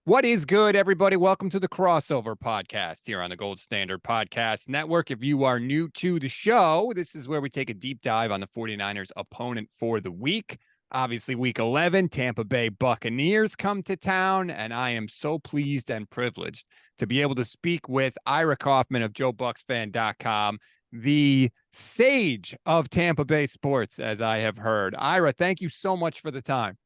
What is good, everybody? Welcome to the Crossover Podcast here on the Gold Standard Podcast Network. If you are new to the show, this is where we take a deep dive on the 49ers opponent for the week. Obviously, week 11, Tampa Bay Buccaneers come to town, and I am so pleased and privileged to be able to speak with Ira Kaufman of JoeBucksFan.com, the sage of Tampa Bay sports, as I have heard. Ira, thank you so much for the time.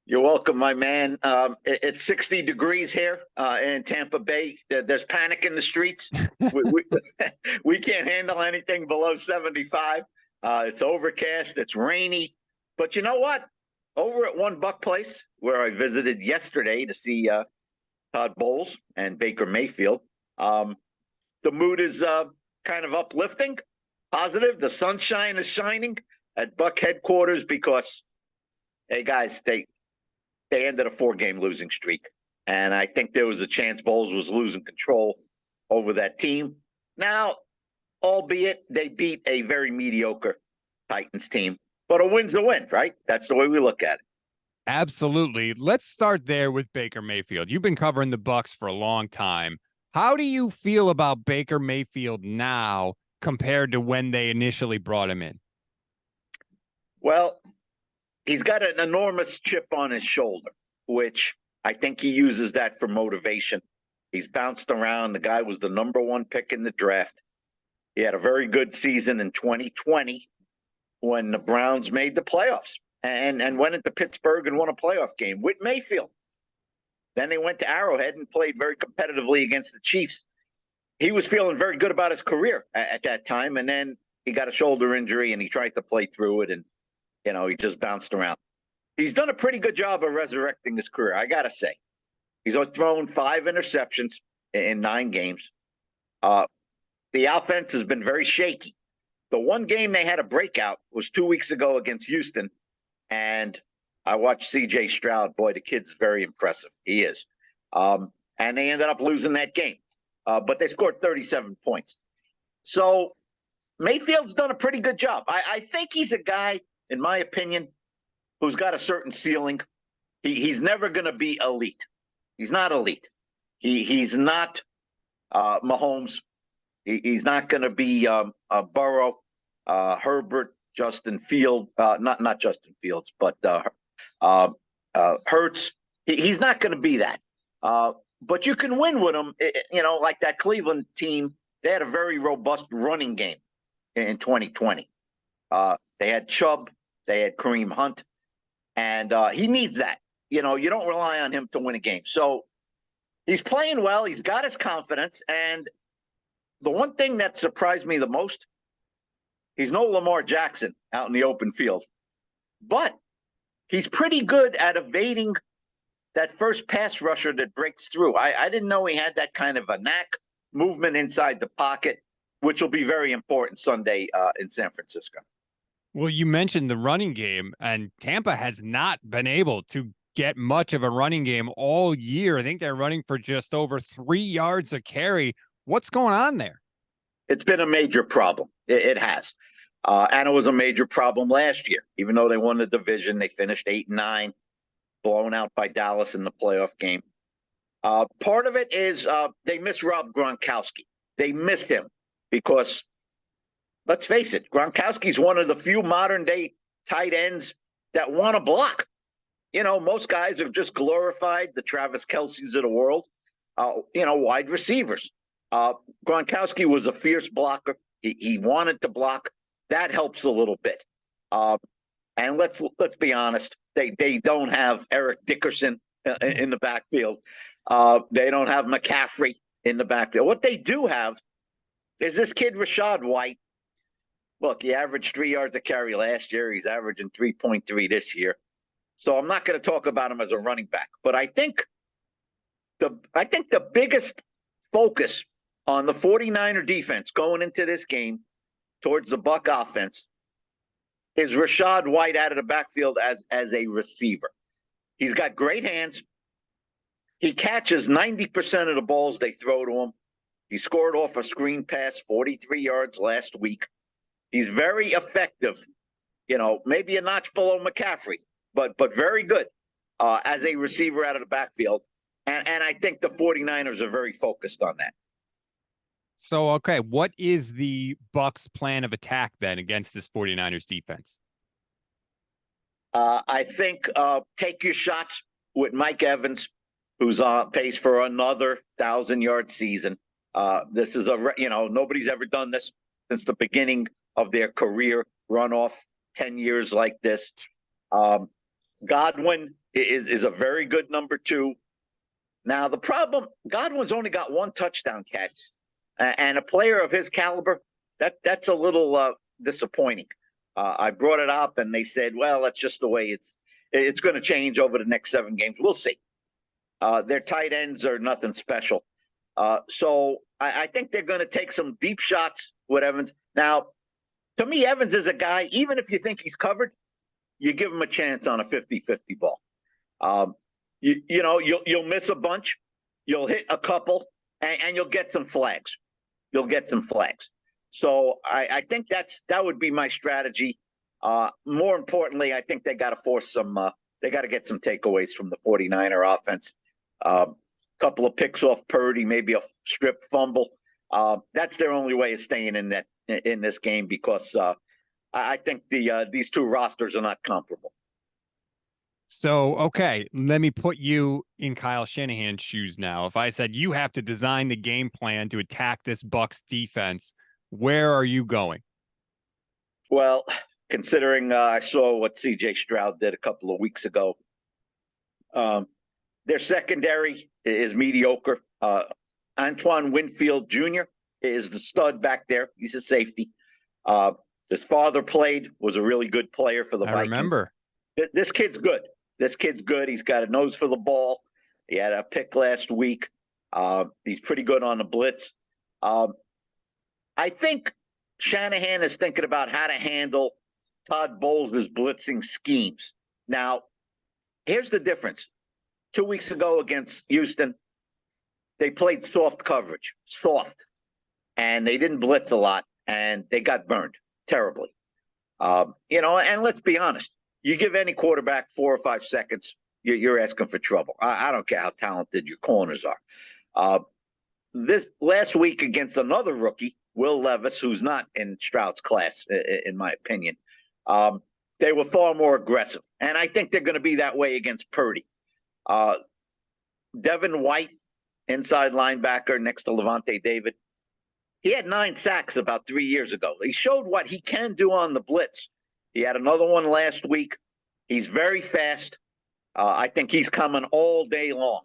You're welcome, my man. It's 60 degrees here in Tampa Bay. There's panic in the streets. We can't handle anything below 75. It's overcast. It's rainy. But you know what? Over at One Buck Place, where I visited yesterday to see Todd Bowles and Baker Mayfield, the mood is kind of uplifting, positive. The sunshine is shining at Buck headquarters because, hey, guys, they ended a 4-game losing streak. And I think there was a chance Bowles was losing control over that team. Now, albeit they beat a very mediocre Titans team, but a win's a win, right? That's the way we look at it. Absolutely. Let's start there with Baker Mayfield. You've been covering the Bucs for a long time. How do you feel about Baker Mayfield now compared to when they initially brought him in? Well, he's got an enormous chip on his shoulder, which I think he uses that for motivation. He's bounced around. The guy was the number 1 pick in the draft. He had a very good season in 2020 when the Browns made the playoffs and went into Pittsburgh and won a playoff game with Mayfield. Then they went to Arrowhead and played very competitively against the Chiefs. He was feeling very good about his career at that time, and then he got a shoulder injury and he tried to play through it, and he just bounced around. He's done a pretty good job of resurrecting his career, I got to say. He's thrown 5 interceptions in 9 games. The offense has been very shaky. The one game they had a breakout was 2 weeks ago against Houston, and I watched C.J. Stroud. Boy, the kid's very impressive. He is. And they ended up losing that game, but they scored 37 points. So Mayfield's done a pretty good job. I think he's a guy, in my opinion, who's got a certain ceiling. He's never going to be elite. He's not elite. He's not Mahomes. He's not going to be Burrow, Herbert, Justin Field. Not Justin Fields, but Hurts. He's not going to be that. But you can win with him. Like that Cleveland team, they had a very robust running game in 2020. They had Chubb, they had Kareem Hunt, and he needs that. You don't rely on him to win a game. So he's playing well. He's got his confidence. And the one thing that surprised me the most, he's no Lamar Jackson out in the open field. But he's pretty good at evading that first pass rusher that breaks through. I didn't know he had that kind of a knack, movement inside the pocket, which will be very important Sunday in San Francisco. Well, you mentioned the running game, and Tampa has not been able to get much of a running game all year. I think they're running for just over 3 yards a carry. What's going on there? It's been a major problem. It has. And it was a major problem last year. Even though they won the division, they finished 8-9, blown out by Dallas in the playoff game. Part of it is they miss Rob Gronkowski. They missed him because, let's face it, Gronkowski's one of the few modern-day tight ends that want to block. Most guys are just glorified, the Travis Kelce's of the world, wide receivers. Gronkowski was a fierce blocker. He wanted to block. That helps a little bit. And let's be honest, they don't have Eric Dickerson in the backfield. They don't have McCaffrey in the backfield. What they do have is this kid, Rachaad White. Look, he averaged 3 yards a carry last year. He's averaging 3.3 this year. So I'm not going to talk about him as a running back. But I think the biggest focus on the 49er defense going into this game towards the Buck offense is Rachaad White out of the backfield as a receiver. He's got great hands. He catches 90% of the balls they throw to him. He scored off a screen pass, 43 yards last week. He's very effective, maybe a notch below McCaffrey, but very good. as a receiver out of the backfield. And I think the 49ers are very focused on that. So, okay, what is the Bucs' plan of attack then against this 49ers defense? I think take your shots with Mike Evans, who's on pace for another 1,000-yard season. This is nobody's ever done this since the beginning of their career, run off 10 years like this. Godwin is a very good number 2. Now, the problem, Godwin's only got 1 touchdown catch, and a player of his caliber, that's a little disappointing. I brought it up, and they said, well, that's just the way it's going to change over the next 7 games. We'll see. Their tight ends are nothing special. So I think they're going to take some deep shots with Evans. Now, to me, Evans is a guy, even if you think he's covered, you give him a chance on a 50-50 ball. You'll miss a bunch, you'll hit a couple, and you'll get some flags. So I think that would be my strategy. More importantly, I think they got to force they got to get some takeaways from the 49er offense. Couple of picks off Purdy, maybe a strip fumble. That's their only way of staying in this game, because I think these 2 rosters are not comparable. So, okay, let me put you in Kyle Shanahan's shoes now. If I said you have to design the game plan to attack this Bucs defense, where are you going? Well, considering I saw what C.J. Stroud did a couple of weeks ago, their secondary is mediocre. Antoine Winfield Jr. is the stud back there. He's a safety. His father was a really good player for the Vikings. I remember. This kid's good. He's got a nose for the ball. He had a pick last week. He's pretty good on the blitz. I think Shanahan is thinking about how to handle Todd Bowles' blitzing schemes. Now, here's the difference. 2 weeks ago against Houston, they played soft coverage, and they didn't blitz a lot, and they got burned terribly. And let's be honest. You give any quarterback 4 or 5 seconds, you're asking for trouble. I don't care how talented your corners are. This last week against another rookie, Will Levis, who's not in Stroud's class, in my opinion, they were far more aggressive. And I think they're going to be that way against Purdy. Devin White, inside linebacker next to Levante David, he had 9 sacks about 3 years ago. He showed what he can do on the blitz. He had another one last week. He's very fast. I think he's coming all day long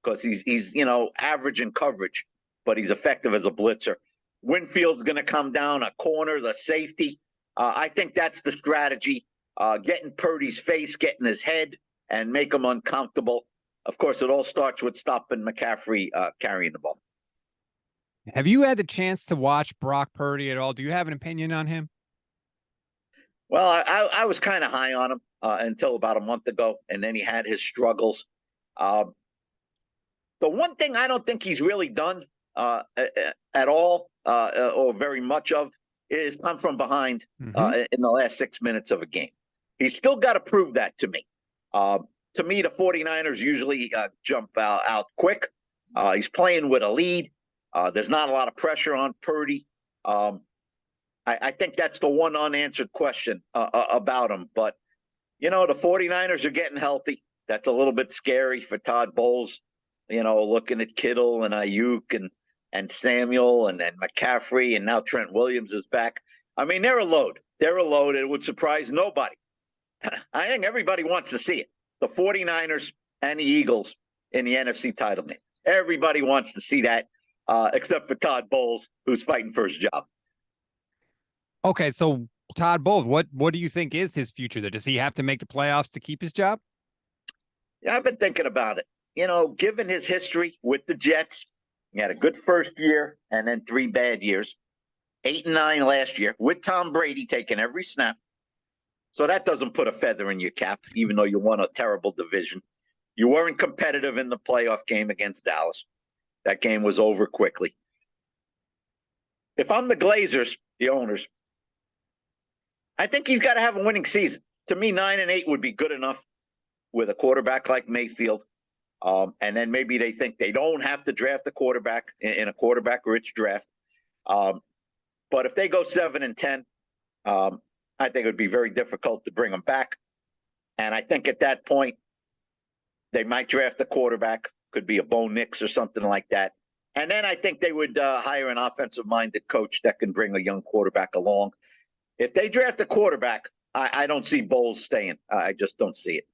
because he's average in coverage, but he's effective as a blitzer. Winfield's going to come down a corner, the safety. I think that's the strategy. Getting Purdy's face, getting his head, and make him uncomfortable. Of course, it all starts with stopping McCaffrey carrying the ball. Have you had the chance to watch Brock Purdy at all? Do you have an opinion on him? Well, I was kind of high on him until about a month ago, and then he had his struggles. The one thing I don't think he's really done at all or very much of is come from behind in the last 6 minutes of a game. He's still got to prove that to me. To me, the 49ers usually jump out quick. He's playing with a lead. There's not a lot of pressure on Purdy. I think that's the one unanswered question about him. But, the 49ers are getting healthy. That's a little bit scary for Todd Bowles, looking at Kittle and Ayuk and Samuel and McCaffrey, and now Trent Williams is back. I mean, they're a load. It would surprise nobody. I think everybody wants to see it. The 49ers and the Eagles in the NFC title game. Everybody wants to see that, except for Todd Bowles, who's fighting for his job. Okay, so Todd Bowles, what do you think is his future there? Does he have to make the playoffs to keep his job? Yeah, I've been thinking about it. Given his history with the Jets, he had a good first year and then 3 bad years. 8-9 last year with Tom Brady taking every snap. So that doesn't put a feather in your cap, even though you won a terrible division. You weren't competitive in the playoff game against Dallas. That game was over quickly. If I'm the Glazers, the owners, I think he's got to have a winning season. To me, 9-8 would be good enough. with a quarterback like Mayfield. And then maybe they think they don't have to draft a quarterback in a quarterback-rich draft. But if they go 7-10, I think it would be very difficult to bring them back. And I think at that point, they might draft a quarterback. Could be a Bo Nix or something like that. And then I think they would hire an offensive-minded coach that can bring a young quarterback along. If they draft a quarterback, I don't see Bowles staying. I just don't see it.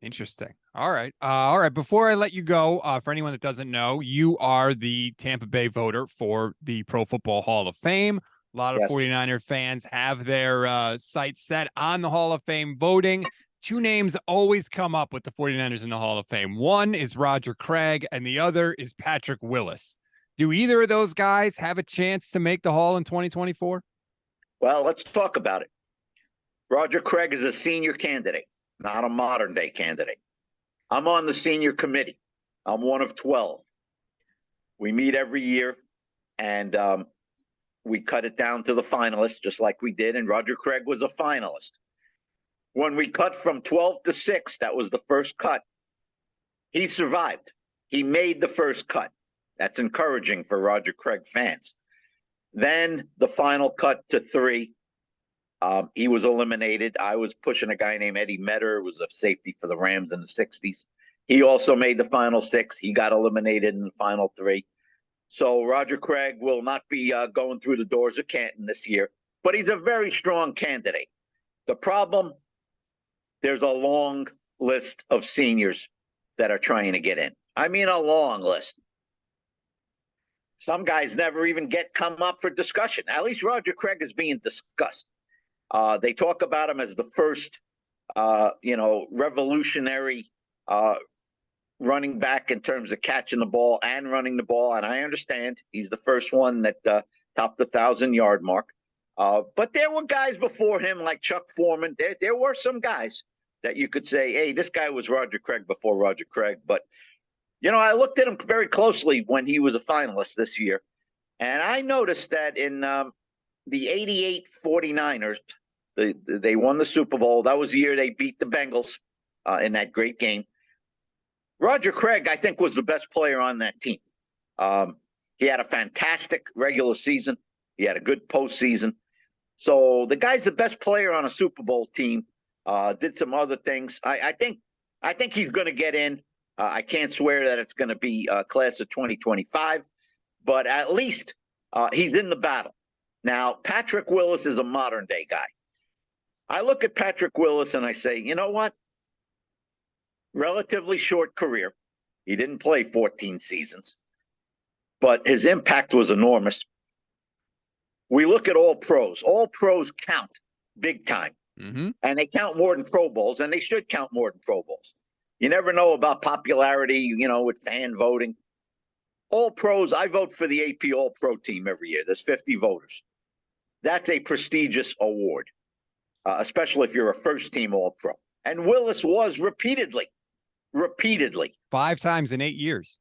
Interesting. All right. All right. Before I let you go, for anyone that doesn't know, you are the Tampa Bay voter for the Pro Football Hall of Fame. A lot of 49er fans have their sights set on the Hall of Fame voting. Two names always come up with the 49ers in the Hall of Fame. One is Roger Craig, and the other is Patrick Willis. Do either of those guys have a chance to make the Hall in 2024? Well, let's talk about it. Roger Craig is a senior candidate, not a modern-day candidate. I'm on the senior committee. I'm one of 12. We meet every year, and we cut it down to the finalists, just like we did, and Roger Craig was a finalist. When we cut from 12 to 6, that was the first cut. He survived. He made the first cut. That's encouraging for Roger Craig fans. Then the final cut to 3. He was eliminated. I was pushing a guy named Eddie Metter, who was a safety for the Rams in the 60s. He also made the final 6. He got eliminated in the final 3. So Roger Craig will not be going through the doors of Canton this year, but he's a very strong candidate. The problem, there's a long list of seniors that are trying to get in. I mean, a long list. Some guys never even come up for discussion. At least Roger Craig is being discussed. They talk about him as the first, revolutionary running back in terms of catching the ball and running the ball. And I understand he's the first one that topped the 1,000-yard mark. But there were guys before him like Chuck Foreman. There were some guys that you could say, hey, this guy was Roger Craig before Roger Craig. But, I looked at him very closely when he was a finalist this year. And I noticed that in the 88 49ers, they won the Super Bowl. That was the year they beat the Bengals in that great game. Roger Craig, I think, was the best player on that team. He had a fantastic regular season. He had a good postseason. So the guy's the best player on a Super Bowl team. Did some other things. I think he's going to get in. I can't swear that it's going to be class of 2025, but at least he's in the battle. Now, Patrick Willis is a modern-day guy. I look at Patrick Willis and I say, you know what? Relatively short career. He didn't play 14 seasons, but his impact was enormous. We look at all pros. All pros count big time, and they count more than Pro Bowls, and they should count more than Pro Bowls. You never know about popularity, with fan voting. All pros, I vote for the AP All Pro team every year. There's 50 voters. That's a prestigious award, especially if you're a first-team All Pro. And Willis was repeatedly. 5 times in 8 years.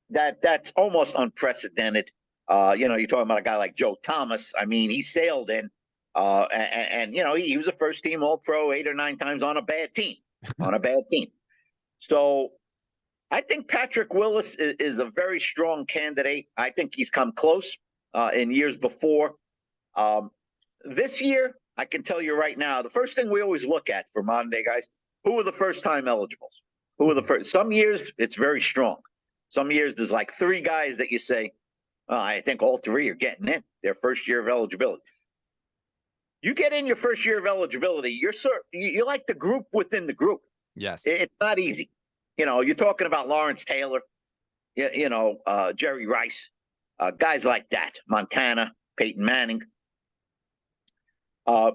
That's almost unprecedented. You're talking about a guy like Joe Thomas. I mean, he sailed in, and he was a first-team All Pro 8 or 9 times on a bad team. So I think Patrick Willis is a very strong candidate. I think he's come close in years before. This year, I can tell you right now, the first thing we always look at for modern day guys, who are the first-time eligibles? Who are the first? Some years, it's very strong. Some years, there's like 3 guys that you say, I think all 3 are getting in their first year of eligibility. You get in your first year of eligibility, you're like the group within the group. Yes. It's not easy. You're talking about Lawrence Taylor, Jerry Rice, guys like that, Montana, Peyton Manning.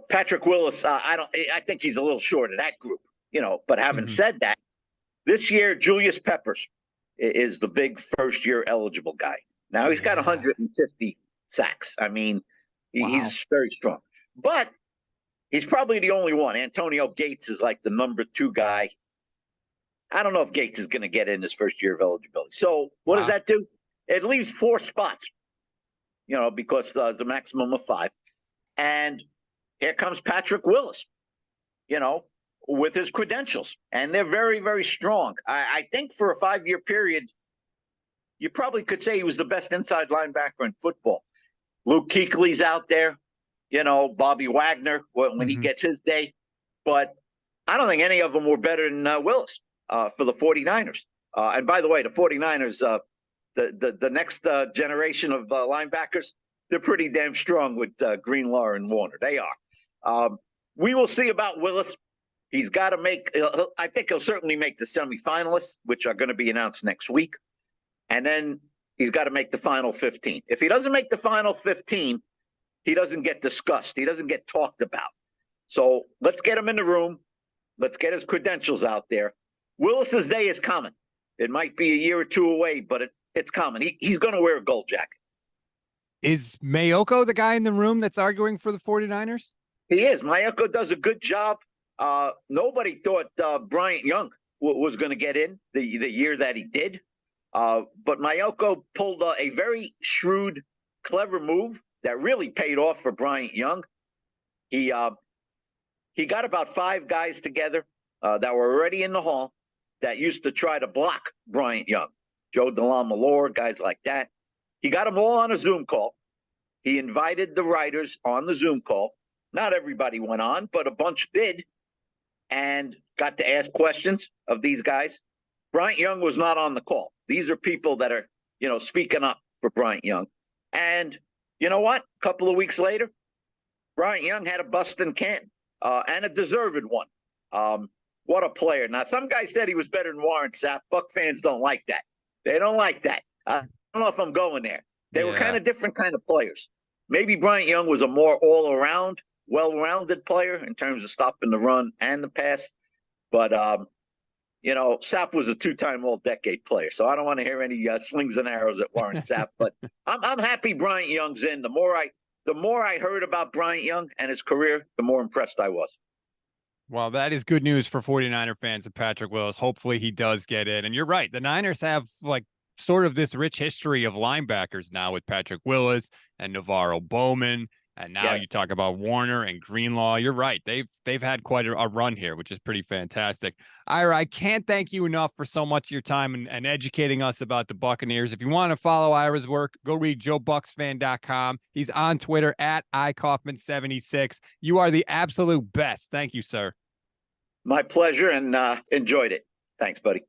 Patrick Willis, I think he's a little short of that group, but having said that, this year, Julius Peppers is the big first-year eligible guy. Now he's got 150 sacks. I mean, he's very strong. But he's probably the only one. Antonio Gates is like the number 2 guy. I don't know if Gates is going to get in his first year of eligibility. So what does that do? It leaves 4 spots, because there's a maximum of 5. And here comes Patrick Willis. with his credentials, and they're very, very strong. I think for a 5-year period, you probably could say he was the best inside linebacker in football. Luke Kuechly's out there, Bobby Wagner when he gets his day. But I don't think any of them were better than Willis for the 49ers. And by the way, the 49ers, the next generation of linebackers, they're pretty damn strong with Greenlaw and Warner. They are. We will see about Willis. He's got to I think he'll certainly make the semifinalists, which are going to be announced next week. And then he's got to make the final 15. If he doesn't make the final 15, he doesn't get discussed. He doesn't get talked about. So let's get him in the room. Let's get his credentials out there. Willis's day is coming. It might be a year or two away, but it's coming. He's going to wear a gold jacket. Is Mayoko the guy in the room that's arguing for the 49ers? He is. Mayoko does a good job. Nobody thought Bryant Young was going to get in the year that he did. But Mayoko pulled a very shrewd, clever move that really paid off for Bryant Young. He got about 5 guys together that were already in the hall that used to try to block Bryant Young. Joe DeLon-Malore, guys like that. He got them all on a Zoom call. He invited the writers on the Zoom call. Not everybody went on, but a bunch did, and got to ask questions of these guys. Bryant Young was not on the call. These are people that are, speaking up for Bryant Young. And you know what? A couple of weeks later, Bryant Young had a bust in Canton, and a deserved one. What a player. Now, some guy said he was better than Warren Sapp. Buck fans don't like that. They don't like that. I don't know if I'm going there. They were kind of different kind of players. Maybe Bryant Young was a more all-around, well-rounded player in terms of stopping the run and the pass. But, Sapp was a 2-time all-decade player, so I don't want to hear any slings and arrows at Warren Sapp. But I'm happy Bryant Young's in. The more I heard about Bryant Young and his career, the more impressed I was. Well, that is good news for 49er fans and Patrick Willis. Hopefully he does get in. And you're right. The Niners have sort of this rich history of linebackers now with Patrick Willis and Navarro Bowman. And now you talk about Warner and Greenlaw. You're right. They've had quite a run here, which is pretty fantastic. Ira, I can't thank you enough for so much of your time and educating us about the Buccaneers. If you want to follow Ira's work, go read JoeBucksFan.com. He's on Twitter at iKaufman76. You are the absolute best. Thank you, sir. My pleasure, and enjoyed it. Thanks, buddy.